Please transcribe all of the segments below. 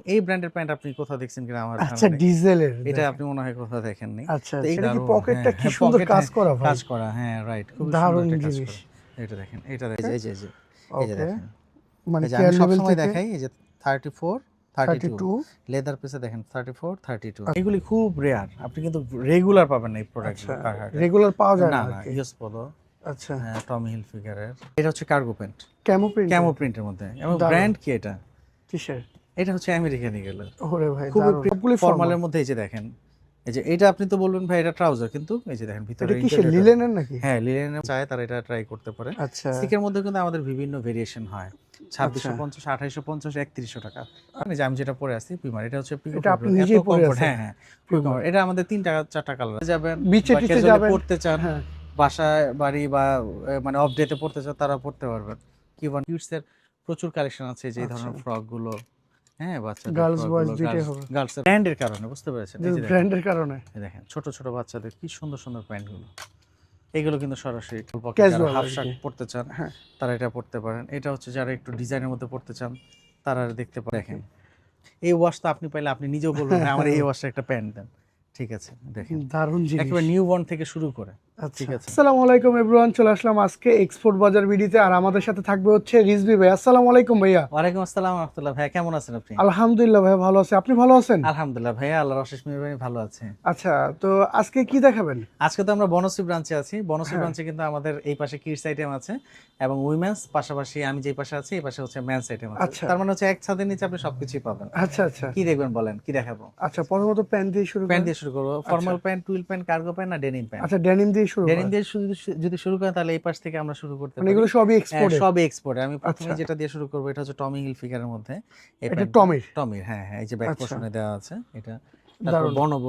এই ব্র্যান্ডের প্যান্ট আপনি কোথাও দেখছেন কিনা আমার আচ্ছা, ধারণা নেই। ডিজেলের এটা আপনি মনে হয় কোথাও দেখেননি। আচ্ছা, তো এই এটা কি দারুণ, পকেটটা হ্যাঁ, কি সুন্দর পকেট, কাজ করা ভাই, কাজ করা, হ্যাঁ রাইট, খুবই সুন্দর দারুণ একটা কাজ জিনিস। করা। এটা দেখেন, এটা দেখেন, এই যে এই যে ওকে, দেখেন, মানে এই যে আমি কেয়ার লেভেল সবসময় থেকে দেখাই এই যে 34 32 32। লেদার পিসে দেখেন 34 32 এগুলি খুব রেয়ার, আপনি কিন্তু রেগুলার পাবেন না এই আচ্ছা, প্রোডাক্টগুলো কারহাটের। রেগুলার পাওয়া যায় না না আর না, কি। ইউএস পোলো, আচ্ছা, হ্যাঁ টমি হিলফিগারের। এটা হচ্ছে cargo pant, camo print, camo প্রিন্টের মধ্যে, এবং দারুণ। ব্র্যান্ড কি এটা? কিসের? এটা হচ্ছে আমেরিকান ইগলের, ওরে ভাই খুবই দারুণ, সবগুলি ফর্মাল। ফর্মালের মধ্যে। এই যে দেখেন, এই যে এটা আপনি তো বলবেন ভাই এটা ট্রাউজার, কিন্তু এই যে দেখেন ভিতরে এটা কিসের, ইন্টেরিয়রটা, লিলেনের নাকি? হ্যাঁ লিনেনের চায় তারা এটা ট্রাই করতে পারে। আচ্ছা সিকের মধ্যে কিন্তু আমাদের বিভিন্ন ভেরিয়েশন হয়, আচ্ছা, 2650, 2850, 3100 টাকা। মানে যে আমি যেটা পরে আছি পিউমার, এটা হচ্ছে পিকো এটা আপনি ফেব্রুয়ারি, এত নিজেই পরে কমফোর্ট, আছেন? হ্যাঁ হ্যাঁ পিকো। এটা আমাদের 3টা 4টা কালার যাবেন, বিচে বা টিচে ক্যাজুয়ালি যাবেন, পড়তে চান, হ্যাঁ বাসায় বাড়ি বা মানে অফ ডেতে পড়তে চান, তারা পড়তে পারবেন। কিউবান কিডসের প্রচুর কালেকশন আছে, যে এই ধরনের আচ্ছা। ফ্রক গুলো, হ্যাঁ বাচ্চাদের গার্লস ফ্রক বয়েজ গুলো, দুইটাই হবে, গার্লস ব্র্যান্ডের কারণে, বুঝতে পেরেছেন? এই যে দেখেন, ব্র্যান্ডের কারণে। এই দেখেন ছোট ছোট বাচ্চাদের কি সুন্দর সুন্দর প্যান্ট গুলো, এগুলো কিন্তু সরাসরি Casual হাফ আর শার্ট কি। পরতে চান, হ্যাঁ, তারা এটা পরতে পারেন। এটা হচ্ছে যারা একটু ডিজাইনের মধ্যে পড়তে চান, তারা দেখতে পারেন। দেখেন এই ওয়াশ তো আপনি পাইলে আপনি নিজেও বলবেন "হ্যাঁ, আমার এই ওয়াশটা একটা প্যান্ট দেন"। ঠিক আছে, দেখেন দারুণ জিনিস। একেবারে নিউ বর্ন থেকে শুরু করে। আচ্ছা, ঠিক আছে, আসসালামু আলাইকুম এভরিওয়ান, চলে আসলাম আজকে এক্সপোর্ট বাজার ভিডিওতে, আর আমাদের সাথে থাকবে হচ্ছে রিজভি ভাই। আসসালামু আলাইকুম ভাইয়া। ওয়ালাইকুম আসসালাম রাহমাতুল্লাহ। ভাই কেমন আছেন আপনি? আলহামদুলিল্লাহ ভাইয়া, ভালো আছে, আপনি ভালো আছেন? আলহামদুলিল্লাহ ভাইয়া, আল্লাহর অশেষ মেহরবানি, ভালো আছে। আচ্ছা, তো আজকে কি দেখাবেন? আজকে তো আমরা বনশ্রী ব্রাঞ্চে আছি। বনশ্রী হ্যাঁ। ব্রাঞ্চে কিন্তু আমাদের এই পাশে কিডস আইটেম আছে এবং উইমেন্স, পাশাপাশি আমি যেই পাশে আছি এই পাশে হচ্ছে মেন্স আইটেম আছে। আচ্ছা তার মানে হচ্ছে এক ছাদের নিচে আপনি সবকিছুই পাবেন। আচ্ছা আচ্ছা কি দেখবেন বলেন, কি দেখাবো? আচ্ছা, প্রথমত প্যান্ট দিয়ে শুরু প্যান্ট করেন। দিয়ে শুরু করবো। Formal pant, twill pant, cargo pant না ডেনিম প্যান্ট? আচ্ছা, ডেনিম দিয়ে শুরু ডেনিম করেন, দিয়ে যদি শুরু করেন তাহলে এই পাশ থেকে আমরা শুরু করতে মানে পারি। এগুলো সবই হ্যাঁ, এক্সপোর্টেড? সবই এক্সপোর্ট। আমি প্রথমে আচ্ছা। যেটা দিয়ে শুরু করবো এটা হচ্ছে টমি হিলফিগারের মধ্যে এই এটা প্যান্টটা। টমির? টমির, হ্যাঁ হ্যাঁ, এই যে ব্যাক আচ্ছা, পোর্শনে দেওয়া আছে এটা। তারপর দারুণ। বনবো,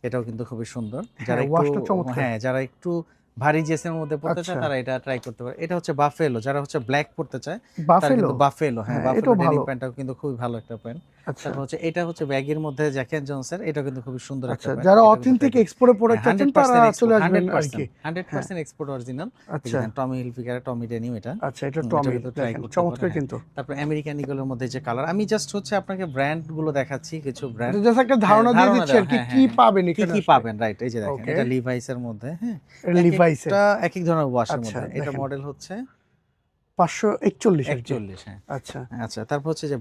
এটাও কিন্তু খুবই সুন্দর। হ্যাঁ, যারা একটু, ওয়াশটা চমৎকার। হ্যাঁ যারা একটু ভারী জেসের মধ্যে পড়তে চায় আচ্ছা, তারা এটা ট্রাই করতে পারে। এটা হচ্ছে বাফেলো, যারা হচ্ছে ব্ল্যাক পড়তে চায় তারা বাফেলো, কিন্তু বাফেলো, হ্যাঁ হ্যাঁ বাফেলো এটাও ডেনিম ভালো। প্যান্টটাও কিন্তু খুবই ভালো একটা প্যান্ট। আচ্ছা তারপর হচ্ছে এটা হচ্ছে ব্যাগের মধ্যে জ্যাক এন্ড জনসের, এটা কিন্তু খুবই সুন্দর একটা আচ্ছা, প্যান্ট। যারা এটা কিন্তু অথেন্টিক try করতে- এক্সপোর্টের প্রোডাক্ট হ্যাঁ, চাচ্ছেন তারা 100% চলে এক্সপোর্ট, আসবেন আর কি। 100% এক্সপোর্ট অরিজিনাল। এই আচ্ছা যে টমি হিলফিগার, টমি ডেনিম এটা। আচ্ছা, এটা এটা টমি, কিন্তু ট্রাই দেখেন করতে চমৎকার পারেন, হ্যাঁ। কিন্তু। তারপর আমেরিকান ইগলের মধ্যে যে কালার, আমি জাস্ট হচ্ছে আপনাকে ব্র্যান্ড গুলো দেখাচ্ছি, কিছু ব্র্যান্ড এটা জাস্ট একটা ধারণা দিয়ে দিচ্ছি আর কি, কি পাবেন কি এখানে কি আসলে। পাবেন, রাইট। এই যে দেখেন ওকে, এটা লিভাইস এর মধ্যে, হ্যাঁ এটা লিভাইস এর। একটা এক এক ধরনের ওয়াশের আচ্ছা, মধ্যে। এটা দেখেন মডেল হচ্ছে 541 আর কি। 41, হ্যাঁ। আচ্ছা আচ্ছা, তারপর হচ্ছে যে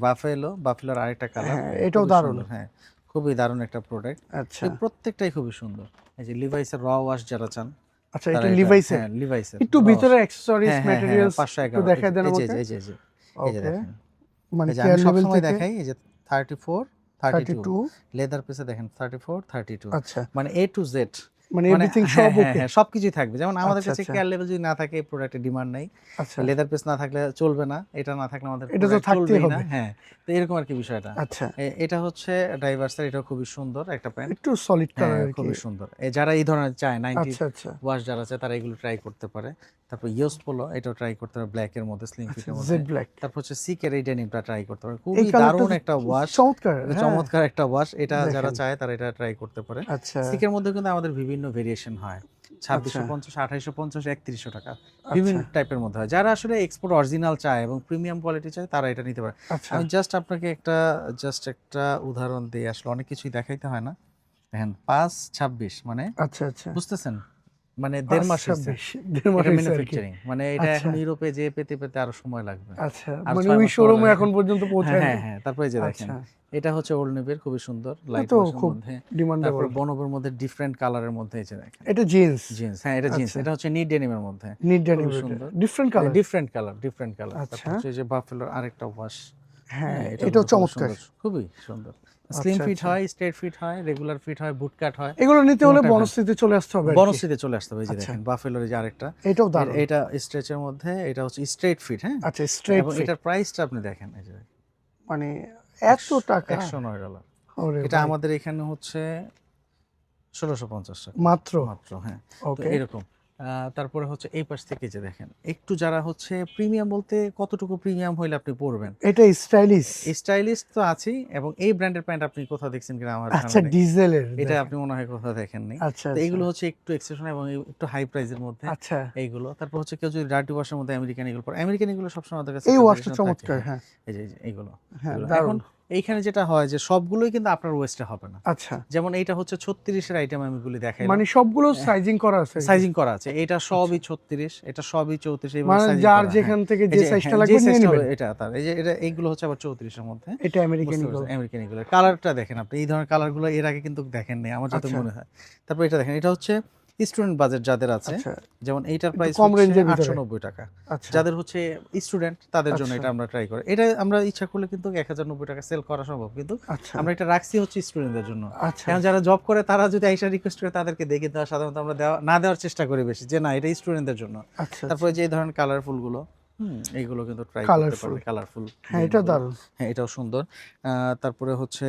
বাফেলোর আরেকটা কালার, হ্যাঁ, এটাও দারুণ। হ্যাঁ খুবই দারুণ একটা প্রোডাক্ট। আচ্ছা প্রত্যেকটাই খুবই সুন্দর। এই যে লিভাইসের র ওয়াশ যারা চান আচ্ছা, তারা এটা এটা, লিভাইস এর। হ্যাঁ লিভাইসের একটু raw ভিতরে wash। অ্যাকসেসরিজ হ্যাঁ হ্যাঁ হ্যাঁ, ম্যাটেরিয়ালস একটু 511, দেখায় দেন এই যে আমাকে। এই যে এই যে এই যে ওকে, দেখেন, মানে এই যে আমি কেয়ার লেভেল সবসময় থেকে দেখাই এই যে 34 32 32। লেদার পিসে দেখেন 34 32, আচ্ছা, মানে এ টু জেড, মানে মানে এভরিথিং হ্যাঁ সব হ্যাঁ ওকে। হ্যাঁ সবকিছুই থাকবে। যেমন আমাদের আচ্ছা কাছে আচ্ছা কেয়ার লেভেল যদি না থাকে এই প্রোডাক্টের ডিমান্ড নাই, আচ্ছা, লেদার পিস না থাকলে চলবে না, এটা না থাকলে আমাদের এটা তো প্রোডাক্ট থাকতেই চলবেই না, হবে। হ্যাঁ। তো এরকম আর কি বিষয়টা। আচ্ছা, এটা হচ্ছে ডাইভার্সার, এটা খুবই সুন্দর একটা প্যান্ট, একটু সলিড হ্যাঁ কালার আর কি। খুবই সুন্দর। যারা এই ধরনের চায় 90 আচ্ছা আচ্ছা ওয়াশ যারা চায় তারা এগুলো ট্রাই করতে পারে। তারপর ইয়োস পোলো, এটাও ট্রাই করতে পারে ব্ল্যাক এর মধ্যে, স্লিম আচ্ছা, ফিটের মধ্যে। জেড ব্ল্যাক, তারপর হচ্ছে সিকের এই ডেনিমটা ট্রাই করতে পারে, এই খুবই কালারটা দারুণ একটা ওয়াশ, চমৎকার, হ্যাঁ চমৎকার একটা ওয়াশ। এটা যারা দেখেন। চায় তারা এটা ট্রাই করতে পারে। আচ্ছা সিকের মধ্যে কিন্তু আমাদের বিভিন্ন ভেরিয়েশন হয়, আচ্ছা 2650, 2850, 3100 টাকা, আচ্ছা বিভিন্ন টাইপের মধ্যে হয়। যারা আসলে এক্সপোর্ট অরিজিনাল চায় এবং প্রিমিয়াম কোয়ালিটি চায় তারা এটা নিতে পারে। আচ্ছা আমি আপনাকে একটা উদাহরণ দিই, আসলে অনেক কিছুই দেখাইতে হয় না। দেখেন 526, মানে আচ্ছা আচ্ছা, বুঝতেছেন, মানে 1.5 মাস হয়েছে দেড় মাস এটা হয়েছে আর কি। ম্যানুফ্যাকচারিং, মানে এটা আচ্ছা এখন ইউরোপে যে পেতে পেতে আরো সময় লাগবে, আচ্ছা, আর মানে 6 ওই মাস সময় শোরুমে লাগবে। এখন পর্যন্ত হ্যাঁ পৌঁছায় হ্যাঁ নাই। হ্যাঁ, তারপরে যে দেখেন আচ্ছা, এটা হচ্ছে ওল্ড নেভির, খুবই সুন্দর এটা লাইট তো ওয়াশের খুব মধ্যে। ডিমান্ডেবল। তারপর বনবের মধ্যে ডিফারেন্ট কালারের মধ্যে, এই যে দেখেন এটা জিন্স, জিন্স, হ্যাঁ এটা জিন্স, আচ্ছা। এটা হচ্ছে নিড ডেনিমের মধ্যে, নিড খুবই ডেনিম, সুন্দর। Different colour. Different colour. আচ্ছা, তারপর হচ্ছে এই যে বাফেলোর আরেকটা ওয়াশ, হ্যাঁ হ্যাঁ এটা এটাও খুবই চমৎকার। সুন্দর, খুবই সুন্দর। স্লিম আচ্ছা ফিট আচ্ছা, হয়, স্ট্রেট ফিট হয়, রেগুলার ফিট হয়, বুট কাট হয়, এগুলো নিতে হলে কোনটাই হয়। বনশ্রীতে চলে আসতে হবে আর কি। বনশ্রীতে চলে আসতে হবে। এই যে আচ্ছা, দেখেন বাফেলোর যে আরেকটা, এটাও দারুণ। এটা স্ট্রেচের মধ্যে, এটা হচ্ছে স্ট্রেট ফিট, হ্যাঁ। আচ্ছা, স্ট্রেট এবং ফিট, এটার প্রাইসটা আপনি দেখেন, এই যে মানে এত টাকা? $109। ওরে এটা ভাই, আমাদের এখানে হচ্ছে 1650 টাকা মাত্র? মাত্র, হ্যাঁ। তো ওকে, এরকম তারপরে হচ্ছে এই পাশ থেকে যে দেখেন, একটু যারা হচ্ছে প্রিমিয়াম, বলতে কতটুকু প্রিমিয়াম হইলে আপনি পরবেন, এটা স্টাইলিশ। স্টাইলিস্ট তো আছেই, এবং এই ব্র্যান্ডের প্যান্ট আপনি কোথাও দেখছেন কিনা আমার আচ্ছা, ধারণা নেই। ডিজেলের, এটা দেখেন। আপনি মনে হয় কোথাও দেখেননি। আচ্ছা তো আচ্ছা এইগুলো হচ্ছে একটু এক্সেপশন এবং একটু হাই প্রাইসের মধ্যে আচ্ছা, এইগুলো। তারপর হচ্ছে কেউ যদি ডার্টি ওয়াশের মধ্যে আমেরিকান ইগল পরে, আমেরিকান ইগল সবসময় আমাদের কাছে এই একটা ওয়াশটা ভেরিয়েশন থাকে, চমৎকার, হ্যাঁ। হ্যাঁ এই যে এইগুলো, হ্যাঁ, এগুলো। এখন দারুণ। এইখানে যেটা হয় যে সবগুলোই কিন্তু আপনার ওয়েস্টে হবে না। আচ্ছা, যেমন এইটা হচ্ছে 36-এর আইটেম আমি গুলি দেখাই, মানে সবগুলো সাইজিং করা আছে আর কি? সাইজিং করা আছে। এটা সবই 36, এটা সবই 34, এইভাবে মানে সাইজিং যার করা। যেখান থেকে এই যে যে সাইজটা হ্যাঁ, যে লাগবে নিয়ে সাইজটা হবে নেবেন। এটা তার। এই যে এটা এইগুলো হচ্ছে আবার 34 এর মধ্যে। এটা আমেরিকান বুঝতে ইগল। পারছেন? আমেরিকান ইগল এর কালারটা দেখেন আপনি। এই ধরনের কালারগুলো এর আগে কিন্তু দেখেন নাই আমার যত আচ্ছা। মনে হয়। তারপর এটা দেখেন, এটা হচ্ছে স্টুডেন্ট বাজেট যাদের আছে, আচ্ছা, যেমন এইটার একটু প্রাইস কম হচ্ছে রেঞ্জের ভিতরে। 890 টাকা। আচ্ছা, যাদের হচ্ছে স্টুডেন্ট তাদের জন্য আচ্ছা। এটা আমরা ট্রাই করি। এটা আমরা ইচ্ছা করলে কিন্তু 1090 টাকা সেল করা সম্ভব, কিন্তু আচ্ছা, আমরা এটা রাখছি হচ্ছে স্টুডেন্টদের জন্য। আচ্ছা, এখন যারা জব করে তারা যদি আইসা রিকোয়েস্ট করে তাদেরকে দেখে দেওয়া, সাধারণত আমরা না দেওয়ার চেষ্টা করি বেশি, যে না এটা স্টুডেন্টদের জন্য। আচ্ছা, তারপরে যে এই ধরনের কালারফুল গুলো, এইগুলো কিন্তু ট্রাই করতে কালারফুল। পারবে। কালারফুল, হ্যাঁ, এটা দারুণ। হ্যাঁ এটাও সুন্দর। তারপরে হচ্ছে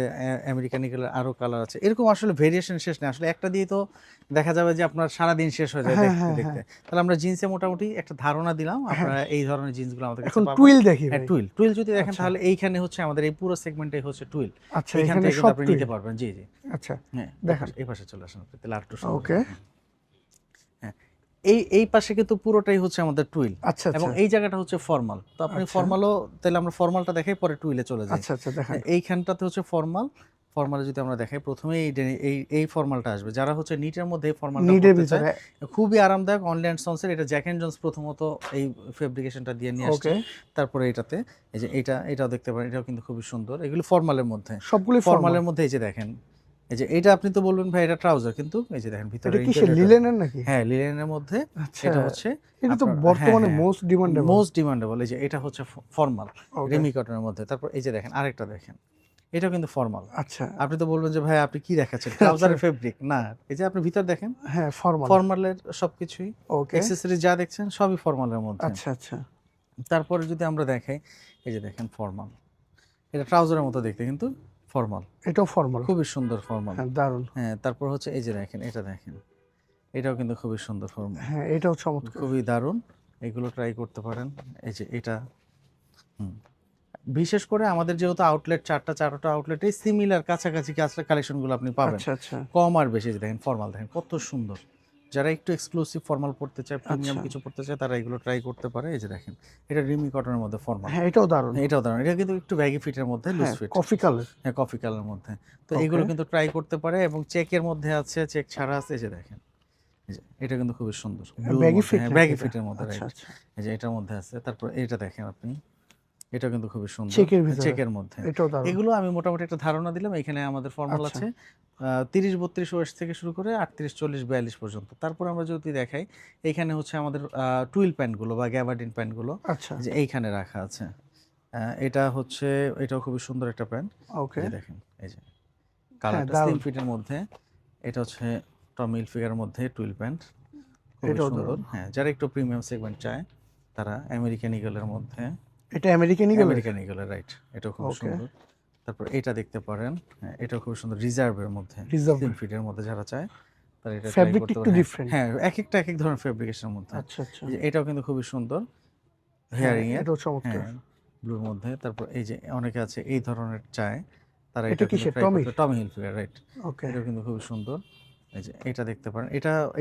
আমেরিকান ইগলের আরো কালার আছে। এরকম আসলে ভেরিয়েশন শেষ নেই আসলে, একটা দিয়ে তো দেখা যাবে যে আপনার সারাদিন শেষ হয়ে যায় হ্যাঁ, দেখতে হ্যাঁ, দেখতে। হ্যাঁ। তাহলে আমরা জিন্সে মোটামুটি একটা ধারণা দিলাম, আপনারা এই ধরনের জিন্সগুলো আমাদের কাছে এখন পাবেন। টুইল দেখি হ্যাঁ ভাই। টুইল, টুইল যদি দেখেন আচ্ছা। তাহলে এইখানে হচ্ছে আমাদের এই পুরো সেগমেন্টে হচ্ছে টুইল। আচ্ছা, এইখান এখানে থেকে কিন্তু সব আপনি টুইল। নিতে পারবেন। জি জি। আচ্ছা, হ্যাঁ দেখান। এই পাশে চলে আসেন আপনি, তাহলে আরেকটু সুন্দর ওকে। হবে। হ্যাঁ এই পাশে কিন্তু পুরোটাই হচ্ছে আমাদের টুইল, আচ্ছা, এবং আচ্ছা, এই জায়গাটা হচ্ছে ফর্মাল। তো আপনি আচ্ছা। ফর্মালও, তাহলে আমরা ফর্মালটা দেখাই পরে টুইলে চলে যাই। আচ্ছা, আচ্ছা, দেখান। এইখানটাতে হচ্ছে ফর্মাল। ফর্মালে যদি আমরা দেখাই, প্রথমে এই ফর্মালটা আসবে। যারা হচ্ছে নিটের মধ্যে এই ফর্মালটা নিডের পড়তে চায়, ভিতরে। খুবই আরামদায়ক। অনলাইন সন্সের এটা জ্যাক এন্ড জোন্স প্রথমত এই ফেব্রিকেশনটা দিয়ে নিয়ে আসছে। ওকে। তারপরে এটাতে এই যে এটাও দেখতে পারেন, এটাও কিন্তু খুবই সুন্দর। এগুলো ফর্মালের মধ্যে। সবগুলোই ফর্মাল। ফর্মালের মধ্যে এই যে দেখেন, এই যে এটা আপনি তো বলবেন ভাই এটা ট্রাউজার, কিন্তু এই যে দেখেন ভিতরে এটা কি সে লিলেনের নাকি? হ্যাঁ লিনেনের মধ্যে। আচ্ছা। এটা হচ্ছে এটা তো আপনার বর্তমানে মোস্ট ডিমান্ডেবল। Most demandable. এই যে এটা হচ্ছে ফর্মাল ওকে। রেমি কটনের মধ্যে। তারপর এই যে দেখেন আরেকটা দেখেন, এটাও কিন্তু ফর্মাল। আচ্ছা। আপনি তো বলবেন যে ভাই আপনি কি দেখাচ্ছেন, ট্রাউজারের ফেব্রিক না। এই যে আপনি ভিতর দেখেন, হ্যাঁ, ফর্মাল। ফর্মালের সবকিছুই, ওকে। অ্যাকসেসরিজ যা দেখছেন সবই ফর্মালের মধ্যে। আচ্ছা, আচ্ছা। তারপরে যদি আমরা দেখাই, এই যে দেখেন ফর্মাল, এটা ট্রাউজারের মতো দেখতে কিন্তু ফর্মাল, এটাও ফর্মাল। খুবই সুন্দর ফর্মাল। হ্যাঁ, দারুণ। হ্যাঁ তারপর হচ্ছে এই যে দেখেন, এটা দেখেন, এটাও কিন্তু খুবই সুন্দর ফর্মাল, হ্যাঁ, এটাও চমৎকার। খুবই দারুণ। এগুলো ট্রাই করতে পারেন। এই যে এটা বিশেষ করে আমাদের যেহেতু আউটলেট চারটা আউটলেটেই সিমিলার কাছাকাছি কালেকশনগুলো আপনি পাবেন, আচ্ছা, আচ্ছা, কম আর বেশি। যে দেখেন ফর্মাল দেখেন কত সুন্দর। যারা একটু এক্সক্লুসিভ ফর্মাল পড়তে চায়, প্রিমিয়াম আচ্ছা। কিছু পড়তে চায়, তারা এগুলো ট্রাই করতে পারে। এই যে দেখেন, এটা রিমি কটনের মধ্যে ফর্মাল। হ্যাঁ, এটাও দারুণ। এটাও দারুন, এটা কিন্তু একটু ব্যাগি ফিটের মধ্যে, লুজ হ্যাঁ, ফিট। Coffee colour. হ্যাঁ কফি কালারের মধ্যে। তো Okay. এগুলো কিন্তু ট্রাই করতে পারে, এবং চেকের মধ্যে আছে, চেক ছাড়া আছে। এই যে দেখেন, এই যে এটা কিন্তু খুবই সুন্দর, ব্যাগি ফিট। ব্যাগি ফিটের মধ্যে, আচ্ছা, রাইট। আচ্ছা। এই যে এটার মধ্যে আছে। তারপর এটা দেখেন আপনি, এটা কিন্তু খুবই সুন্দর, চেকের ভিতরে। চেকের মধ্যে। এটাও দারুণ। এগুলো আমি মোটামুটি একটা ধারণা দিলাম। এখানে আমাদের ফর্মাল আচ্ছা। আছে 30-32 ওয়েস্ট থেকে শুরু করে 38-40-42 পর্যন্ত। তারপর আমরা যদি দেখাই, এইখানে হচ্ছে আমাদের টুইল প্যান্টগুলো বা গ্যাবার্ডিন প্যান্টগুলো, আচ্ছা। যে এইখানে রাখা আছে। এটা হচ্ছে, এটাও খুবই সুন্দর একটা প্যান্ট। ওকে। এই যে দেখেন, এই যে কালারটা দারুণ। স্লিম ফিটের মধ্যে। এটা হচ্ছে টমি হিলফিগারের মধ্যে টুইল প্যান্ট, খুবই এটাও সুন্দর। দারুণ। হ্যাঁ যারা একটু প্রিমিয়াম সেগমেন্ট চায়, তারা আমেরিকান ইগলের মধ্যে, এটা আমেরিকান ইগল। আমেরিকান ইগলের, রাইট, এটাও খুব Okay. সুন্দর। তারপর এটা দেখতে পারেন, হ্যাঁ এটাও খুব সুন্দর, রিজার্ভের মধ্যে, Reserve। স্লিম ফিটের মধ্যে যারা চায় তারা এটা ট্রাই ফ্যাব্রিকটা করতে একটু পারে। ডিফারেন্ট। হ্যাঁ এক এক ধরনের ফেব্রিকেশনের মধ্যে। আচ্ছা, আচ্ছা। এই যে এটাও কিন্তু খুবই সুন্দর, হ্যাঁ, হেয়ারিং এর। এটাও চমৎকার। হ্যাঁ ব্লুর মধ্যে। তারপর এই যে অনেকে আছে এই ধরনের চায়, তারা এটা এটা কিন্তু কিসের? ট্রাই টমির? করতে, টমি হিলফিগার, রাইট। ওকে। এটাও কিন্তু খুবই সুন্দর। এই যে এটা দেখতে পারেন,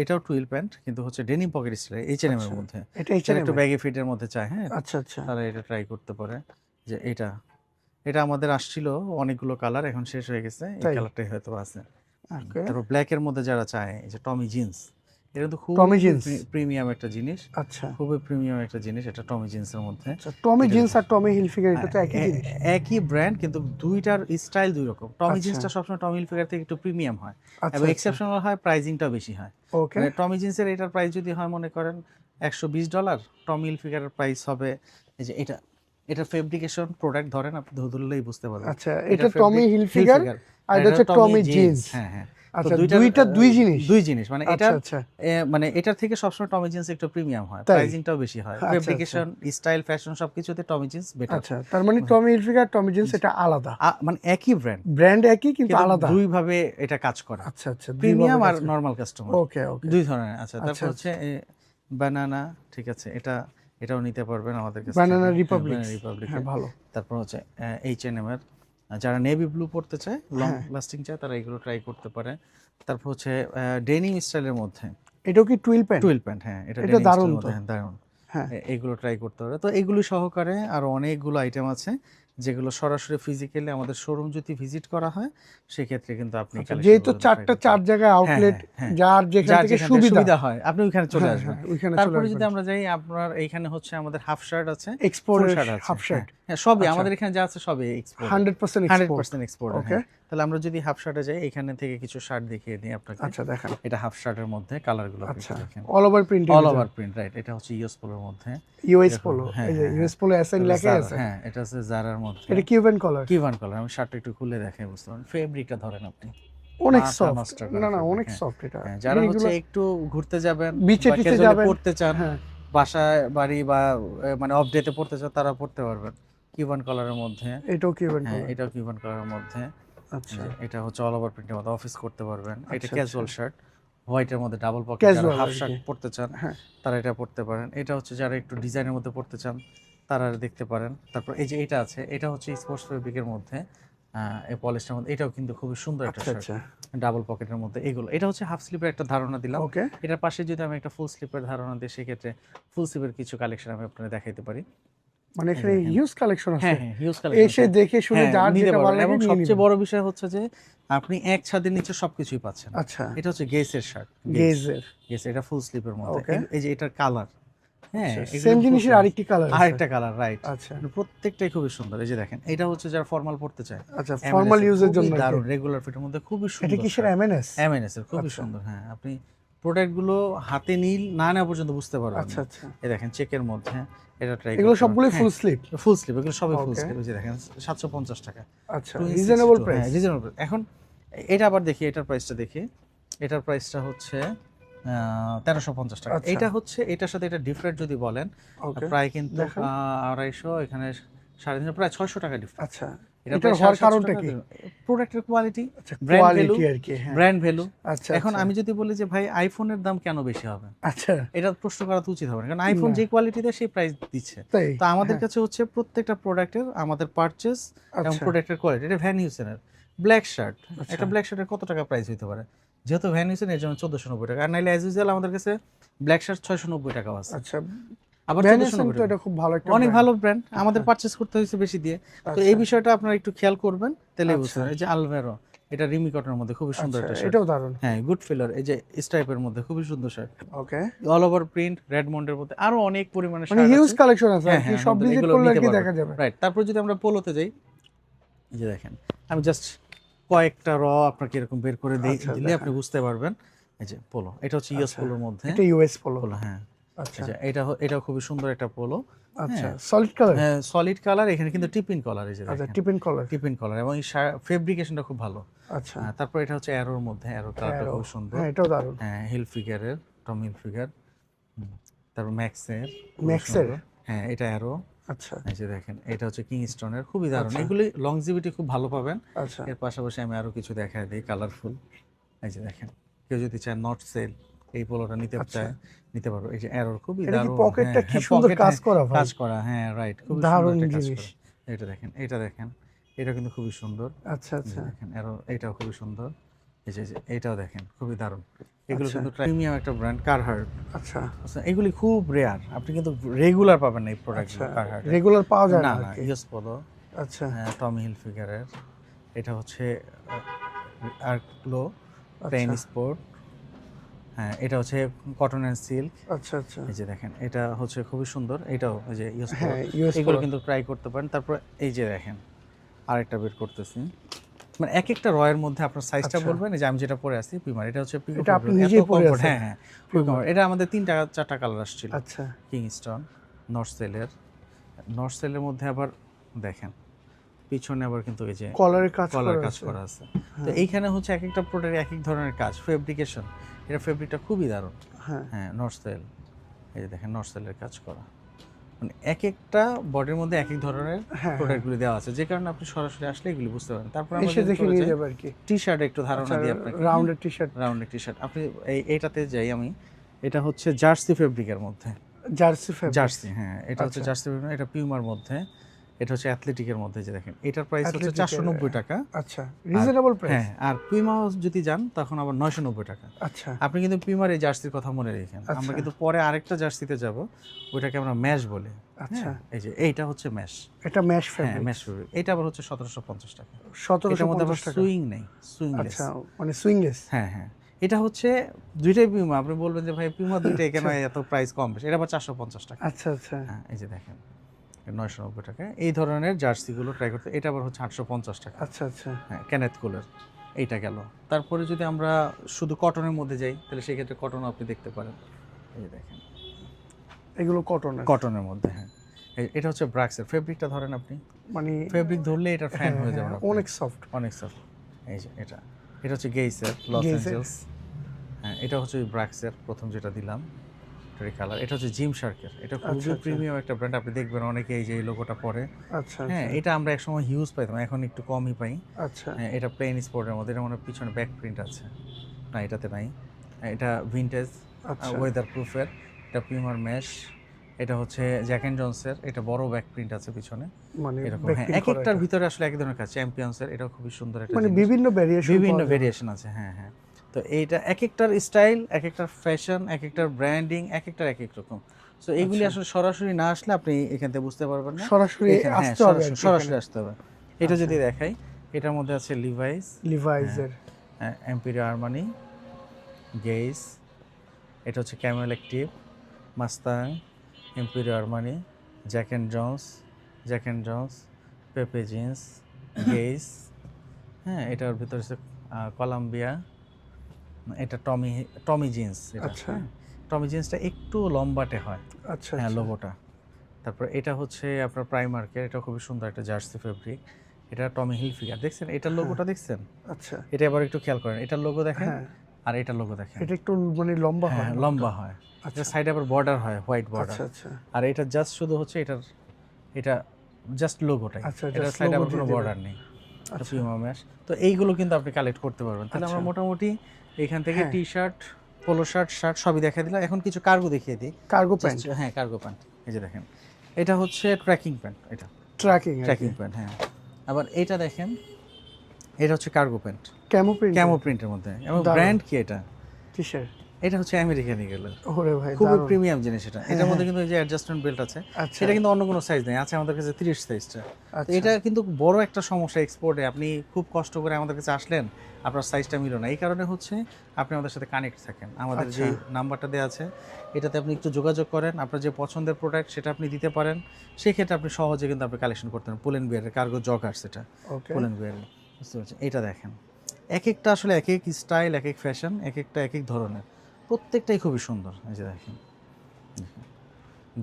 এটাও টুইল প্যান্ট, কিন্তু হচ্ছে ডেনিম পকেট স্টাইল, এইচএনএম এর আচ্ছা। মধ্যে। এটা যারা এইচএনএম একটু এর? ব্যাগি ফিটের মধ্যে চায়, হ্যাঁ আচ্ছা, আচ্ছা। তারা এটা ট্রাই করতে পারে। যে এটা আমাদের আসছিল অনেকগুলো কালার, এখন শেষ হয়ে গেছে, এই তাই? কালারটাই হয়তো আছে। ওকে। তারপর ব্ল্যাক এর মধ্যে যারা চায়, এই যে টমি জিন্স, এটা কিন্তু খুব টমি জিন্স। প্রিমিয়াম একটা জিনিস, আচ্ছা, খুবই প্রিমিয়াম একটা জিনিস এটা টমি জিন্সের মধ্যে। আচ্ছা। টমি এটা জিন্স কিন্তু- আর টমি হিলফিগার এটা তো একই জিনিস। একই ব্র্যান্ড, কিন্তু দুইটার স্টাইল দুই রকম। টমি আচ্ছা। জিন্সটা সবসময় টমি হিলফিগার থেকে একটু প্রিমিয়াম হয়, আচ্ছা, এবং আচ্ছা। এক্সেপশনাল হয়, প্রাইজিংটাও বেশি হয়। ওকে। মানে টমি জিন্সের এটার প্রাইস যদি হয় মনে করেন $120, টমি হিলফিগারের প্রাইস হবে, এই যে এটা ফেব্রিকেশন প্রোডাক্ট ধরেন, আপনি ধরলেই বুঝতে পারবেন। আচ্ছা, এটা টমি fabric হিলফিগার আর এটা হচ্ছে টমি জিন্স। হ্যাঁ হ্যাঁ। তো আচ্ছা, দুইটার, দুইটা দুই জিনিস। দুই জিনিস, মানে আচ্ছা, এটা আচ্ছা। মানে এটার থেকে সবসময় টমি জিন্স একটু প্রিমিয়াম হয়, তাই? প্রাইজিংটাও বেশি হয়, আচ্ছা, ফেব্রিকেশন, স্টাইল, ফ্যাশন সবকিছুতে টমি জিন্স বেটার। আচ্ছা, তার মানে টমি হিলফিগার টমি জিন্স এটা আলাদা। মানে একই ব্র্যান্ড, ব্র্যান্ড একই কিন্তু কিন্তু আলাদা। দুই ভাবে এটা কাজ করে, আচ্ছা, আচ্ছা। প্রিমিয়াম আর নরমাল কাস্টমার, ওকে, ওকে। দুই ধরনের। আচ্ছা তারপর আচ্ছা, হচ্ছে বানানা, ঠিক আছে, এটাও নিতে পারবেন আমাদের কাছে, বানানা রিপাবলিক। রিপাবলিক। হ্যাঁ, ভালো। তারপর হচ্ছে H&M এর, যারা নেভি ব্লু পড়তে চায়, লং হ্যাঁ। লাস্টিং চায়, তারা এগুলো ট্রাই করতে পারে। তারপর হচ্ছে ডেনিম স্টাইলের মধ্যে এটাও কি টুইল প্যান্ট? টুইল প্যান্ট, হ্যাঁ এটা এটা ডেনিম দারুণ স্টাইলের তো। মধ্যে, হ্যাঁ দারুণ। হ্যাঁ। এগুলো ট্রাই করতে পারে। তো এগুলো সহকারে আরো অনেকগুলো আইটেম আছে, যেগুলো সরাসরি ফিজিক্যালি আমাদের শোরুম যদি ভিজিট করা হয় সেক্ষেত্রে কিন্তু আপনি আচ্ছা, যেহেতু চার জায়গায় আউটলেট, যার যেখান থেকে সুবিধা হয় আপনি ওইখানে চলে আসবেন। ওইখানে চলে তারপরে যদি আসবেন। আমরা যাই, আপনার এইখানে হচ্ছে আমাদের হাফ শার্ট আছে, এক্সপোর্টের শার্ট আছে, হাফ শার্ট হ্যাঁ সবই আচ্ছা। আমাদের এখানে যা আছে সবই এক্সপোর্ট, 100% এক্সপোর্ট। 100% এক্সপোর্ট। ওকে, তাহলে আমরা যদি হাফ শার্টে যাই, এখানে থেকে কিছু শার্ট দেখিয়ে দিই আপনাকে। আচ্ছা দেখান। এটা হাফ শার্টের মধ্যে কালারগুলো আচ্ছা, দেখেন, all over print, all over print, right. এটা হচ্ছে ইউএস পোলোর মধ্যে, ইউএস পোলো, হ্যাঁ, এই যে ইউএস পোলো এসএন লেখা আছে। হ্যাঁ, এটা হচ্ছে জারার মধ্যে, এটা কিউবান কালার। কিভান কালার। আমি শার্টটা একটু খুলে দেখাই, বুঝতে পারেন ফেব্রিকটা ধরেন আপনি, অনেক মাথা সফট। নষ্ট করা না fabric, অনেক হ্যাঁ। সফট এটা। হ্যাঁ, যারা হচ্ছে একটু ঘুরতে যাবেন, বিচে বা টিচে casually যাবেন, পড়তে চান, হ্যাঁ বাসায় বাড়ি বা মানে অফ ডেতে পড়তে চান, তারা পড়তে পারবেন কিউবান কালারের মধ্যে। এটাও কিউবান হ্যাঁ, কালার। এটাও কিউবান কালারের মধ্যে। আচ্ছা, এটা হচ্ছে অল ওভার প্রিন্টের মধ্যে, অফিস করতে পারবেন। এটা আচ্ছা, ক্যাজুয়াল শার্ট, হোয়াইটের মধ্যে ডাবল পকেট, Casual হাফ আর শার্ট কি। পড়তে চান হ্যাঁ, তারা এটা পড়তে পারেন। এটা হচ্ছে যারা একটু ডিজাইনের মধ্যে পড়তে চান তারা দেখতে পারেন। তারপর এই যে এটা আছে, এটা হচ্ছে স্পোর্টস ফেব্রিকের মধ্যে, এই পলিশটার মধ্যে। এটাও কিন্তু খুবই সুন্দর একটা আচ্ছা শার্ট, আচ্ছা, ডাবল পকেটের মধ্যে। এগুলো, এটা হচ্ছে হাফ স্লিপের একটা ধারণা দিলাম। ওকে। এটার পাশে যদি আমি একটা ফুল স্লিপের ধারণা দিই, সেক্ষেত্রে ফুল স্লিপের কিছু কালেকশন আমি আপনাদের দেখাইতে পারি। মানে এখানে হিউজ কালেকশন আছে। হ্যাঁ, হিউজ কালেকশন, এসে দেখে শুনে যার যেটা ভালো লাগে এবং নিয়ে সবচেয়ে নিবেন। বড় বিষয় হচ্ছে যে আপনি এক ছাদের নিচে সবকিছুই পাচ্ছেন। আচ্ছা, এটা হচ্ছে গেসের শার্ট, গেজের। গেস, এটা ফুল স্লিপের মধ্যে। Okay. এই যে এটার কালার, হ্যাঁ, সেম জিনিসের আরেকটি কালার আছে। আরেকটা কালার, রাইট। আচ্ছা প্রত্যেকটাই খুবই সুন্দর। এই যে দেখেন, এটা হচ্ছে যারা ফরমাল পড়তে চায়, আচ্ছা, ফর্মাল ইউজের জন্য আর কি। দারুণ, রেগুলার ফিটের মধ্যে খুবই সুন্দর। এটা কিসের এমএনএস? এমএনএস এর, খুবই আচ্ছা। সুন্দর। হ্যাঁ, আপনি প্রোডাক্টগুলো হাতে নীল না নেওয়া পর্যন্ত বুঝতে পারবেন আচ্ছা না। আচ্ছা, এই দেখেন চেকের মধ্যে, এটা ট্রাই এগুলো সবগুলোই ফুল স্লিপ। ফুল স্লিপ, এগুলো সবই ফুল Okay. স্লিপ। এই যে দেখেন 750 টাকা, আচ্ছা, রিজনেবল প্রাইস। হ্যাঁ রিজনেবল। এখন এটা আবার দেখি, এটার প্রাইসটা দেখি। এটার প্রাইসটা হচ্ছে 1350 টাকা। আচ্ছা। এটা হচ্ছে, এটার সাথে এটা ডিফারেন্ট যদি বলেন, ওকে, প্রায় কিন্তু দেখান। 250, এখানে 350, প্রায় 600 টাকা ডিফারেন্ট। আচ্ছা, এটা এটার হওয়ার কারণটা কি? প্রোডাক্টের কোয়ালিটি, আচ্ছা, ব্র্যান্ড ভ্যালু, কোয়ালিটি আর কি। হ্যাঁ, ব্র্যান্ড ভ্যালু। আচ্ছা এখন আচ্ছা, আমি যদি বলি যে ভাই আইফোনের দাম কেন বেশি হবে, আচ্ছা এটা প্রশ্ন করা তো উচিত হবে না, কারণ আইফোন না। যে কোয়ালিটি দেয় সেই প্রাইস দিচ্ছে। তাই তো আমাদের হ্যাঁ, কাছে হচ্ছে প্রত্যেকটা প্রোডাক্টের আমাদের পারচেজ এবং আচ্ছা প্রোডাক্টের কোয়ালিটি। এটা ভ্যান হিউসেনের ব্ল্যাক শার্ট, আচ্ছা। একটা ব্ল্যাক শার্টের কত টাকা প্রাইস হতে পারে? যেহেতু ভ্যান হিউসেন, এর জন্য 1490 টাকা। আর নাইলে অ্যাজ ইউজুয়াল আমাদের কাছে ব্ল্যাক শার্ট 690 টাকাও আছে, আচ্ছা, আবার ভ্যানেসন 1490 তো টাকা। এটা খুব ভালো একটা অনেক brand। ভালো ব্র্যান্ড, আমাদের পারচেজ করতে হয়েছে বেশি দিয়ে। তো আচ্ছা, এই বিষয়টা আপনারা একটু খেয়াল করবেন, তাহলে আচ্ছা। বুঝতে পারবেন। এই যে আলভেরো, এটা রিমি কটনের মধ্যে খুবই সুন্দর আচ্ছা, একটা শার্ট। এটাও দারুণ। হ্যাঁ, গুড ফিলার, এই যে স্ট্রাইপের মধ্যে খুবই সুন্দর শার্ট, ওকে, অল ওভার প্রিন্ট, রেডমন্ডের মধ্যে আরো অনেক পরিমাণে মানে শার্ট হিউজ আছে। কালেকশন আছে আর হ্যাঁ, কি, হ্যাঁ, সব আমাদের ভিজিট এগুলো করলে আর নিতে কি পারবেন। দেখা যাবে। রাইট। তারপর যদি আমরা পোলোতে যাই, এই যে দেখেন, আমি জাস্ট কয়েকটা আপনাকে এরকম বের করে আচ্ছা, দিলে আপনি বুঝতে পারবেন। এই যে পোলো, এটা হচ্ছে ইউএস আচ্ছা, পোলোর মধ্যে এটা ইউএস পোলো। পোলো, হ্যাঁ। আচ্ছা এই যে এটাও খুবই সুন্দর একটা পোলো। আচ্ছা, হ্যাঁ, সলিড কালার। হ্যাঁ সলিড কালার, এখানে কিন্তু টিপিন কালার। এই যে আচ্ছা, দেখেন টিপেন কালার। টিপিন কালার, এবং এই ফেব্রিকেশনটা খুব ভালো। আচ্ছা, তারপর এটা হচ্ছে অ্যারোর মধ্যে, অ্যারো কালারটা Arrow, খুব সুন্দর। হ্যাঁ এটাও দারুণ। হ্যাঁ, হিল ফিগারের, টম হিল ফিগার। তারপর ম্যাক্সের, খুবই ম্যাক্সের? সুন্দর। হ্যাঁ, এটা অ্যারো। আচ্ছা এই যে দেখেন, এটা হচ্ছে কিংস্টনের, খুবই দারুণ। আচ্ছা। এগুলি লংজিভিটি খুব ভালো পাবেন। আচ্ছা, এর পাশাপাশি আমি আরো কিছু দেখায় দিই কালারফুল। এই যে দেখেন, কেউ যদি চায় নট সেল এই পোলোটা নিতে আচ্ছা। চায়, নিতে পারো। এই যে অ্যারোর খুবই এটা কি দারুণ। পকেটটা হ্যাঁ, কি সুন্দর pocket, কাজ হ্যাঁ, করা ভাই। কাজ করা, হ্যাঁ রাইট, খুবই সুন্দর দারুণ একটা কাজ জিনিস। করা। এটা দেখেন, এটা দেখেন, এটা কিন্তু খুবই সুন্দর। আচ্ছা এই যে আচ্ছা, দেখেন অ্যারো, এটাও খুবই সুন্দর। এই যে এটাও দেখেন, খুবই দারুণ। এগুলো আচ্ছা। কিন্তু প্রিমিয়াম একটা ব্র্যান্ড, কারহার্ট। আচ্ছা আচ্ছা, এগুলি খুব রেয়ার, আপনি কিন্তু রেগুলার পাবেন না এই প্রোডাক্টগুলো আচ্ছা, কারহার্ট। রেগুলার পাওয়া যায় না না না, আর কি। ইউএস পোলো, আচ্ছা টমি হিল ফিগারের। এটা হচ্ছে আর্কলো প্লেন আচ্ছা স্পোর্ট। হ্যাঁ, এটা হচ্ছে কটন অ্যান্ড সিল্ক। আচ্ছা আচ্ছা, এই যে দেখেন, এটা হচ্ছে খুবই সুন্দর। এটাও এই যে ইউএস পোলো, হ্যাঁ ইউএস এগুলো কিন্তু ট্রাই করতে পারেন। তারপর এই যে দেখেন, আরেকটা বের করতেছি, মানে এক একটা রয়ের মধ্যে আপনার সাইজটা আচ্ছা। বলবেন। এই যে আমি যেটা পরে আসছি পিমার, এটা হচ্ছে পিকো এটা আপনি ফেব্রিক, নিজেই এত পরে comfort, আছেন? হ্যাঁ হ্যাঁ পিকো। এটা আমাদের 4টা কালার আসছিল। আচ্ছা কিংস্টন, নর্থ সেলের মধ্যে আবার দেখেন পিছনে আবার কিন্তু এই যে কলারের কাজ কলার করা কাজ আছে। করা আছে। তো এইখানে হচ্ছে এক একটা প্রোডাক্ট এক এক ধরনের কাজ, ফেব্রিকেশন। এটা ফেব্রিকটা খুবই দারুণ। হ্যাঁ হ্যাঁ, নর্থ সেল, এই যে দেখেন নর্থ সেলের কাজ করা, মানে এক একটা বডির মধ্যে এক এক ধরনের হ্যাঁ, প্রোডাক্টগুলি দেওয়া আছে, যে কারণে আপনি সরাসরি আসলে এগুলি বুঝতে পারেন। তারপর আমরা এসে দেখে নিয়ে যাবে আর কি। টি শার্ট একটু ধারণা দিই আপনাকে। রাউন্ডের টি শার্ট, রাউন্ডের টি শার্ট, আপনি এইটাতে যাই আমি। এটা হচ্ছে জার্সি ফেব্রিকের মধ্যে, জার্সি ফেব্রিক। জার্সি, হ্যাঁ এটা হচ্ছে আচ্ছা। Jersey fabric. এটা পিউমার মধ্যে, এটা হচ্ছে অ্যাথলেটিকের মধ্যে। যে দেখেন, এটার প্রাইস হচ্ছে Athletic-এর, 490 টাকা। আচ্ছা রিজনেবল প্রাইস। হ্যাঁ, আর পিউমা যদি যান তখন আবার 990 টাকা। আচ্ছা আপনি কিন্তু পিউমার এই জার্সির কথা মনে রেখেন। আমরা আচ্ছা। কিন্তু পরে আরেকটা জার্সিতে যাব, ওইটাকে আমরা ম্যাশ বলি। আচ্ছা, এই যে এইটা হচ্ছে ম্যাশ, এটা ম্যাশ হ্যাঁ ফেব্রিক। ম্যাশ ফেব্রিক, এটা আবার হচ্ছে 1750 টাকা। এটার মধ্যে আবার 1750 টাকা। সুইং নেই, সুইংলেস। আচ্ছা, মানে সুইংলেস। হ্যাঁ হ্যাঁ, এটা হচ্ছে দুইটাই পিউমা। আপনি বলবেন যে ভাই পিউমা দুইটাই কেন এত প্রাইস কম বেশি, এটা আবার 450 টাকা। আচ্ছা আচ্ছা, হ্যাঁ এই যে দেখেন 990 টাকা। এই ধরনের জার্সিগুলো ট্রাই করতে, এটা আবার হচ্ছে 850 টাকা। আচ্ছা আচ্ছা, হ্যাঁ কেনেথ কোলের এইটা গেল। তারপরে যদি আমরা শুধু কটনের মধ্যে যাই তাহলে সেই ক্ষেত্রে কটনও আপনি দেখতে পারেন। এই যে দেখেন এগুলো কটন। কটনের মধ্যে, হ্যাঁ এটা হচ্ছে ব্রাক্সের ফেব্রিকটা ধরেন আপনি, মানে ফেব্রিক ধরলে এটা ফ্যান হয়ে যাবে আপনার। অনেক সফট। অনেক সফট। এই যে এটা হচ্ছে গেইসের লস গেইসের। অ্যাঞ্জেলস। হ্যাঁ এটা হচ্ছে ব্রাক্সের প্রথম যেটা দিলাম এটার কালার। এটা হচ্ছে জিম শার্কের, এটা খুবই আচ্ছা। প্রিমিয়াম একটা ব্র্যান্ড। আপনি দেখবেন অনেকে এই যে এই লোগোটা পরে। আচ্ছা হ্যাঁ এটা আমরা একসময় হিউজ পাইতাম, এখন একটু কমই পাই। আচ্ছা হ্যাঁ এটা প্লেন স্পোর্টের মধ্যে, এটা মনে হয় পিছনে ব্যাক প্রিন্ট আছে, না এটাতে নাই। এটা ভিনটেজ আচ্ছা, ওয়েদার প্রুফের, এটা পিউমার ম্যাশ। এটা হচ্ছে জ্যাক অ্যান্ড জনসের, এটা বড় ব্যাক প্রিন্ট আছে পিছনে মানে এরকম। হ্যাঁ backprint এক করা একটার এটা। ভিতরে আসলে এক ধরনের কাজ। চ্যাম্পিয়ন্সের এটাও খুবই সুন্দর একটা মানে জিনিস। বিভিন্ন ভেরিয়েশন, বিভিন্ন ভেরিয়েশন আছে, হ্যাঁ হ্যাঁ। তো এইটা এক একটার স্টাইল, এক একটার ফ্যাশন, এক একটার ব্র্যান্ডিং, এক একটার এক এক রকম। সো এইগুলি আসলে সরাসরি না আসলে আপনি এখান থেকে বুঝতে পারবেন না। সরাসরি এখানে, হ্যাঁ আসতে হবে আর কি সরাসরি এখানে। আসতে হবে। এটা যদি দেখাই, এটার মধ্যে আছে লিভাইস, লিভাইজের। এম্পিরিও আরমানি, গেইস, এটা হচ্ছে Camel Active, Mustang, Emporio Armani, Jack and Jones, Pepe Jeans, Guess. হ্যাঁ এটার ভিতরে হচ্ছে কলাম্বিয়া, এটা টমি জিন্স। এটা আচ্ছা টমি জিন্সটা একটু লম্বাটে হয়, আচ্ছা হ্যাঁ আচ্ছা, লোগোটা। তারপর এটা হচ্ছে আপনার প্রাইমার্কের, এটা খুবই সুন্দর একটা জার্সি ফেব্রিক। এটা টমি হিলফিগার, দেখছেন এটার লোগোটা দেখছেন? আচ্ছা। এটা আবার একটু খেয়াল করেন, এটার লোগো দেখেন হ্যাঁ, আর এটার লোগো দেখেন। এটা একটু মানে লম্বা হয়। হ্যাঁ লম্বা হয়, আচ্ছা এটা সাইডে আবার বর্ডার হয়, হোয়াইট বর্ডার। আচ্ছা আচ্ছা আর এটা জাস্ট শুধু হচ্ছে এটা জাস্ট লোগোটাই, আচ্ছা, এটা just সাইডে logo আবার দিয়ে কোনো দিবেন। বর্ডার নেই। আচ্ছা পিউমা ম্যাশ। তো এইগুলো কিন্তু আপনি কালেক্ট করতে পারবেন। তাহলে আমরা আচ্ছা। মোটামুটি এখান থেকে হ্যাঁ। T shirt, polo shirt, shirt সবই দেখাই দিলাম। এখন কিছু কার্গো দেখিয়ে দিই। কার্গো প্যান্ট, হ্যাঁ কার্গো প্যান্ট, এই যে দেখেন এটা হচ্ছে ট্র্যাকিং প্যান্ট, এটা ট্র্যাকিং ট্র্যাকিং প্যান্ট। হ্যাঁ আবার এটা দেখেন, এটা হচ্ছে cargo pant camo print. Camo প্রিন্টের মধ্যে। এবং দারুণ। ব্র্যান্ড কি এটা? কিসের? এটা হচ্ছে আমেরিকান ইগল, ওরে ভাই খুবই দারুণ। প্রিমিয়াম জিনিস এটা। এটার মধ্যে কিন্তু এই যে অ্যাডজাস্টমেন্ট বেল্ট আছে, আচ্ছা এটা কিন্তু অন্য কোনো সাইজ নেই, আছে আমাদের কাছে 30 সাইজটা। তো আচ্ছা এটা কিন্তু বড় একটা সমস্যা এক্সপোর্টে। আপনি খুব কষ্ট করে আমাদের কাছে আসলেন, আপনার সাইজটা মিলো না। এই কারণে হচ্ছে আপনি আমাদের সাথে কানেক্ট থাকেন, আমাদের যে নাম্বারটা দেওয়া আছে এটাতে আপনি একটু যোগাযোগ করেন, আপনার যে পছন্দের প্রোডাক্ট সেটা আপনি দিতে পারেন। সেই ক্ষেত্রে আপনি সহজে কিন্তু আপনি কালেকশন করতে পারেন। পুলেন বিয়ারের কার্গো জগার্স, এটা ওকে। পুলেন বিয়ারের, বুঝতে পারছেন? এটা দেখেন এক একটা আসলে এক এক স্টাইল, এক এক ফ্যাশন, এক একটা এক এক ধরনের, প্রত্যেকটাই খুবই সুন্দর। এই যে দেখেন,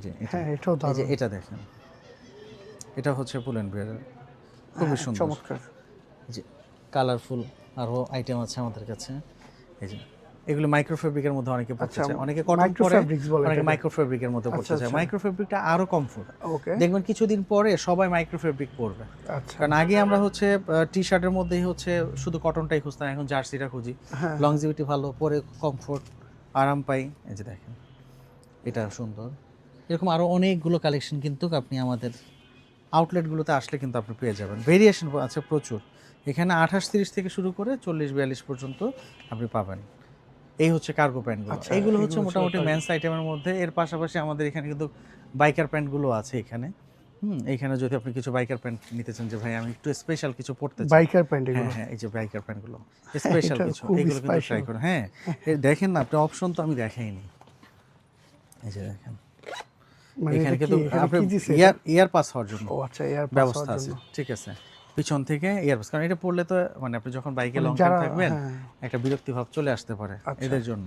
জি হ্যাঁ এটাও এই যে দারুণ, এটা দেখেন, এটা হচ্ছে পুলেন বিয়ারের, খুবই সুন্দর। চমৎকার। যে কালারফুল আরও আইটেম আছে আমাদের কাছে। এই যে এগুলো মাইক্রো ফেব্রিকের মধ্যে অনেকে পড়তে আচ্ছা, চায়, অনেকে কটন মাইক্রো পরে, ফ্যাব্রিক্স বলে অনেকে এটাকে। মাইক্রো ফেব্রিকের মধ্যে পড়তে আচ্ছা, চায়। আচ্ছা। মাইক্রো ফেব্রিকটা আরও কমফোর্ট, ওকে দেখবেন কিছুদিন পরে সবাই মাইক্রো ফেব্রিক পরবে। আচ্ছা কারণ আগে আমরা হচ্ছে টি শার্টের মধ্যেই হচ্ছে শুধু কটনটাই খুঁজতাম, এখন জার্সিটা খুঁজি। হ্যাঁ লংজিভিটি ভালো, পরে কমফোর্ট, আরাম পাই। এই যে দেখেন এটা সুন্দর। এরকম আরও অনেকগুলো কালেকশন কিন্তু আপনি আমাদের আউটলেটগুলোতে আসলে কিন্তু আপনি পেয়ে যাবেন। ভেরিয়েশন আছে প্রচুর, এখানে 28-30 থেকে শুরু করে 40-42 পর্যন্ত আপনি পাবেন। এই হচ্ছে কার্গো প্যান্টগুলো। আচ্ছা, এইগুলো হচ্ছে এগুলো মোটামুটি cargo। মেন্স আইটেমের মধ্যে। এর পাশাপাশি আমাদের এখানে কিন্তু বাইকার প্যান্টগুলো আছে এখানে। এইখানে যদি আপনি কিছু বাইকার প্যান্ট নিতে চান, যে ভাই আমি একটু স্পেশাল কিছু পড়তে চাই, বাইকার প্যান্ট হ্যাঁ এগুলো। হ্যাঁ এই যে বাইকার প্যান্টগুলো স্পেশাল এটা কিছু, খুবই এগুলো কিন্তু ট্রাই special। করুন। হ্যাঁ দেখেন না আপনি, অপশন তো আমি দেখাইনি। এই যে দেখেন মানে এখানে এটা কিন্তু কি, এখানে আপনি কি দিছে? ইয়ার পাস হওয়ার জন্য ও আচ্ছা, এয়ার ব্যবস্থা আছে, ঠিক আছে? পিছন থেকে ইয়ার পাস, কারণ এটা পড়লে তো মানে আপনি যখন বাইকে লং টাইম যারা থাকবেন হ্যাঁ, একটা বিরক্তি ভাব চলে আসতে পারে, আচ্ছা। এদের জন্য।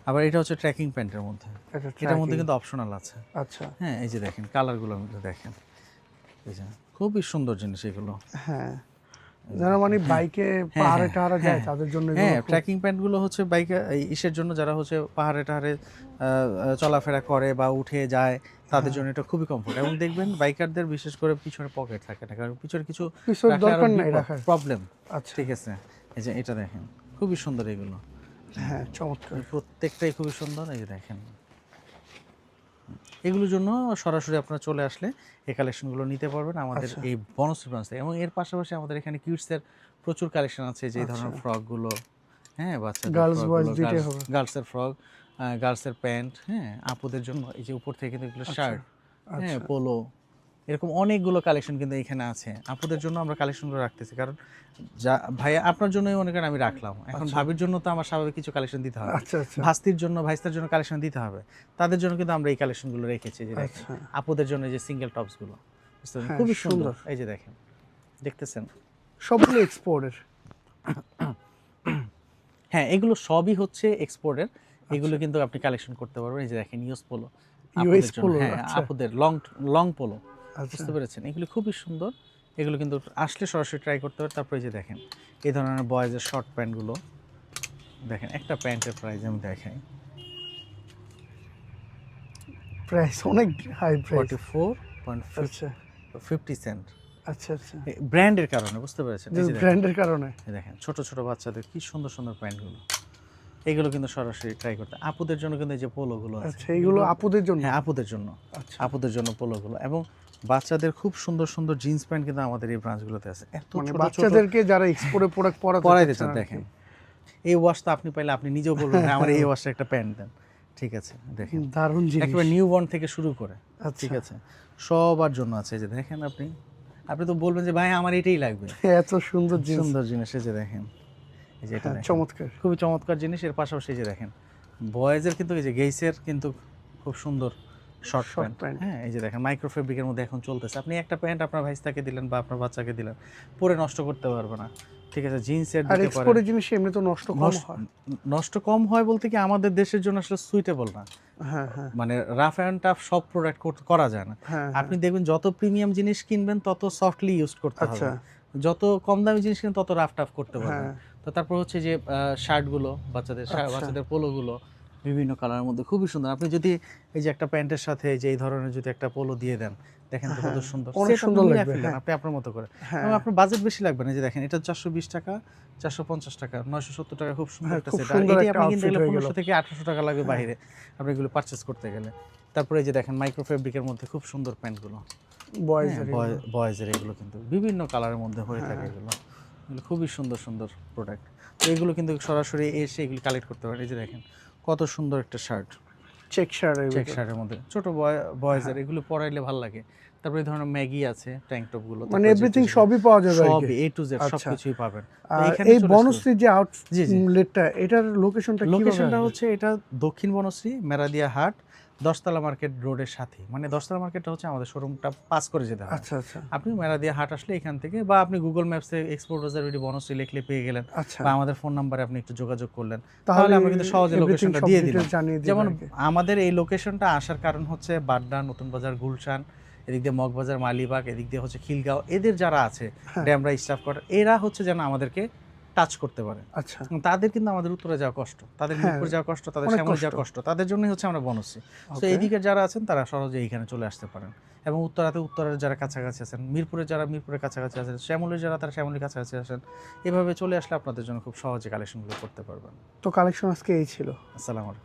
আবার এটা হচ্ছে ট্র্যাকিং প্যান্টের মধ্যে, এটা এটার মধ্যে tracking। কিন্তু অপশনাল আছে। আচ্ছা হ্যাঁ এই যে দেখেন কালারগুলোর মধ্যে দেখেন, এই যে খুবই সুন্দর জিনিস এগুলো। হ্যাঁ, যারা মানে বাইকে পাহাড়ে টাহাড়ে যায় তাদের জন্য এগুলো হ্যাঁ খুব- ট্রেকিং প্যান্টগুলো হচ্ছে বাইকে ইসের জন্য, যারা হচ্ছে পাহাড়ে টাহাড়ে চলাফেরা করে বা উঠে যায় তাদের জন্য এটা খুবই কমফোর্ট। এবং দেখবেন বাইকারদের বিশেষ করে পিছনে পকেট থাকে না, কারণ পিছনে কিছু পিছনে দরকার নাই রাখার। প্রবলেম, আচ্ছা ঠিক আছে? এই যে এটা দেখেন খুবই সুন্দর এগুলো, হ্যাঁ চমৎকার। প্রত্যেকটাই খুবই সুন্দর। এই যে দেখেন এগুলোর জন্য সরাসরি আপনারা চলে আসলে এই কালেকশনগুলো নিতে পারবেন আমাদের আচ্ছা। এই বনশ্রী ব্রাঞ্চ থেকে। এবং এর পাশাপাশি আমাদের এখানে কিডসের প্রচুর কালেকশন আছে, যে এই ধরনের আচ্ছা। ফ্রকগুলো, হ্যাঁ বাচ্চাদের Girls, boys দুইটাই হবে। গার্লসের ফ্রক, গার্লসের প্যান্ট, হ্যাঁ আপুদের জন্য এই যে উপর থেকে কিন্তু এগুলো আচ্ছা। শার্ট, হ্যাঁ আচ্ছা পোলো, এরকম অনেকগুলো কালেকশন কিন্তু এখানে আছে। আপুদের জন্য আমরা কালেকশনগুলো রাখতেছি, কারণ যা ভাইয়া আপনার জন্যই মনে করেন আমি রাখলাম। এখন আচ্ছা। ভাবির জন্য তো আমার স্বাভাবিক কিছু কালেকশন দিতে হবে, আচ্ছা আচ্ছা ভাস্তির জন্য ভাইস্তার জন্য কালেকশন দিতে হবে, তাদের জন্য কিন্তু আমরা এই কালেকশনগুলো রেখেছি। যে দেখেন আচ্ছা আপুদের জন্য যে সিঙ্গেল টপসগুলো, বুঝতে পারছেন? হ্যাঁ, খুবই সুন্দর। সুন্দর। এই যে দেখেন, দেখতেছেন? সবগুলো এক্সপোর্টের। হ্যাঁ, এগুলো সবই হচ্ছে এক্সপোর্টের। এগুলো আচ্ছা। কিন্তু আপনি কালেকশন করতে পারবেন। এই যে দেখেন ইউএস পোলো ইউএস আপুদের জন্য, পোলো, হ্যাঁ আচ্ছা আপুদের লং পোলো, আচ্ছা বুঝতে পেরেছেন? এগুলো খুবই সুন্দর। এগুলো কিন্তু আসলে সরাসরি ট্রাই করতে পারে। তারপরে এই যে দেখেন এই ধরনের বয়েজের শর্ট প্যান্টগুলো দেখেন, একটা প্যান্টের প্রাইস আমি দেখাই, প্রাইস অনেক হাই প্রাইস। 44.50 আচ্ছা সেন্ট। আচ্ছা আচ্ছা, ব্র্যান্ডের কারণে, বুঝতে পেরেছেন? এই যে দেখেন, ব্র্যান্ডের কারণে। এই দেখেন ছোট ছোট বাচ্চাদের কি সুন্দর সুন্দর প্যান্টগুলো, এগুলো কিন্তু সরাসরি ট্রাই করতে। আপুদের জন্য কিন্তু এই যে পোলোগুলো আছে, আচ্ছা, এগুলো আপুদের জন্য। হ্যাঁ আপুদের জন্য, আচ্ছা আপুদের জন্য পোলোগুলো। এবং বাচ্চাদের খুব সুন্দর সুন্দর জিন্স প্যান্ট কিন্তু আমাদের এই ব্রাঞ্চগুলোতে আছে। এত মানে ছোট ছোট বাচ্চাদেরকে যারা এক্সপোর্টে প্রোডাক্ট পরাইতে চাচ্ছেন চান, আর কি। দেখেন এই ওয়াশ তো আপনি পাইলে আপনি নিজেও বলবেন হ্যাঁ, আমার এই ওয়াশটা একটা প্যান্ট দেন। ঠিক আছে, দেখেন দারুণ জিনিস। একেবারে নিউ বর্ন থেকে শুরু করে, আচ্ছা ঠিক আছে, সবার জন্য আছে। এই যে দেখেন আপনি আপনি তো বলবেন যে ভাই আমার এটাই লাগবে। এত সুন্দর জিনিস। সুন্দর জিনিস, এই যে দেখেন, এই যে এটা হ্যাঁ, দেখেন, চমৎকার। খুবই চমৎকার জিনিস। এর পাশাপাশি এই যে দেখেন বয়েজের কিন্তু এই যে গেইসের কিন্তু খুব সুন্দর শর্ট Short প্যান্ট। pant। হ্যাঁ, এই যে দেখেন মাইক্রো ফেব্রিকের মধ্যে এখন চলতেছে। আপনি একটা প্যান্ট আপনার ভাইস্তাকে দিলেন বা আপনার বাচ্চাকে দিলেন, পরে নষ্ট করতে পারবে না। ঠিক আছে, জিন্সের আর দিতে পারেন। এক্সপোর্টের জিনিস এমনি তো নষ্ট কম হয়। নষ্ট কম হয় বলতে কি আমাদের দেশের জন্য আসলে সুইটেবল না। হ্যাঁ হ্যাঁ মানে রাফ অ্যান্ড টাফ সব প্রোডাক্ট করা যায় না। হ্যাঁ, আপনি দেখবেন যত প্রিমিয়াম জিনিস কিনবেন তত সফটলি ইউজ করতে হবে, আচ্ছা যত কম দামি জিনিস কিনবেন তত রাফ টাফ করতে পারবেন। হ্যাঁ তো তারপর হচ্ছে যে শার্টগুলো বাচ্চাদের আচ্ছা। বাচ্চাদের পোলোগুলো বিভিন্ন কালারের মধ্যে খুবই সুন্দর। আপনি যদি এই যে একটা প্যান্টের সাথে যে এই ধরনের যদি একটা পোলো দিয়ে দেন, দেখেন তো কত হ্যাঁ, সুন্দর, অনেক Set আপনি সুন্দর মিলায় লাগবে, ফেললেন হ্যাঁ। আপনি আপনার মতো করে। হ্যাঁ এবং আপনার বাজেট বেশি লাগবে না। এই যে দেখেন এটা 420 টাকা, 450 টাকা, 970 টাকা, খুব সুন্দর হ্যাঁ, একটা খুব সেট। আর সুন্দর এটি একটা আপনি কিনতে outfit গেলে হয়ে গেল। 1500 থেকে 1800 টাকা লাগবে বাইরে আপনি এগুলো পারচেজ করতে গেলে। তারপরে এই যে দেখেন মাইক্রো ফেব্রিকের মধ্যে খুব সুন্দর প্যান্টগুলো, বয়েজের বয়েজের এগুলো কিন্তু বিভিন্ন কালারের মধ্যে হয়ে থাকে। এগুলো এগুলো খুবই সুন্দর সুন্দর প্রোডাক্ট। তো এগুলো কিন্তু সরাসরি এসে এগুলো কালেক্ট করতে পারেন। এই যে দেখেন কত সুন্দর একটা শার্ট, চেক শার্ট, চেক শার্টের মধ্যে ছোট বয়েজের, এগুলো পরাইলে ভালো লাগে। তারপরে এই ধরনের ম্যাগি আছে, ট্যাঙ্ক টপ গুলো, মানে এভরিথিং সবই পাওয়া যাবে আর সব কি। এ টু জেড আচ্ছা। সবকিছুই পাবেন। তো আর এখানে এই চলে বনশ্রী যে জি, জি। আউটলেটটা, এটার লোকেশনটা কিভাবে লোকেশনটা আসবে? হচ্ছে এটা দক্ষিণ বনশ্রী মেরাদিয়া হাট, দশতলা মার্কেট রোডের সাথে। মানে দশতলা মার্কেটটা হচ্ছে আমাদের শোরুমটা পাস করে যেতে হয়। আচ্ছা আচ্ছা আপনি মেরাদিয়া হাট আসলে এখান থেকে, বা আপনি গুগল ম্যাপসে এক্সপোর্ট বাজার বনশ্রী লিখলে পেয়ে গেলেন, আচ্ছা, বা আমাদের ফোন নাম্বারে আপনি একটু যোগাযোগ করলেন, তাহলে তাহলে আমরা কিন্তু সহজে everything লোকেশনটা সব দিয়ে details দিলাম। জানিয়ে দিবেন যেমন আর কি। আমাদের এই লোকেশনটা আসার কারণ হচ্ছে বাড্ডা, নতুন বাজার, গুলশান, এদিক দিয়ে মগবাজার, মালিবাগ, এদিক দিয়ে হচ্ছে খিলগাঁও, এদের যারা আছে হ্যাঁ। ড্যামরা স্টাফ কোয়ার্টার, এরা হচ্ছে যেন আমাদেরকে টাচ করতে পারে। আচ্ছা তাদের কিন্তু আমাদের উত্তরে যাওয়া কষ্ট, তাদের হ্যাঁ, মিরপুর যাওয়া কষ্ট, তাদের অনেক শ্যামলী কষ্ট। যাওয়া কষ্ট, তাদের জন্যই হচ্ছে আমরা বনশ্রী। তো Okay. এইদিকে যারা আছেন তারা সহজে এইখানে চলে আসতে পারেন। এবং উত্তরের যারা কাছাকাছি আছেন, মিরপুরের যারা মিরপুরের কাছাকাছি আছেন, শ্যামলীর যারা তারা শ্যামলীর কাছাকাছি আছেন, এভাবে চলে আসলে আপনাদের জন্য খুব সহজে কালেকশনগুলো করতে পারবেন। তো কালেকশন আজকে এই ছিল। আসসালামু আলাইকুম।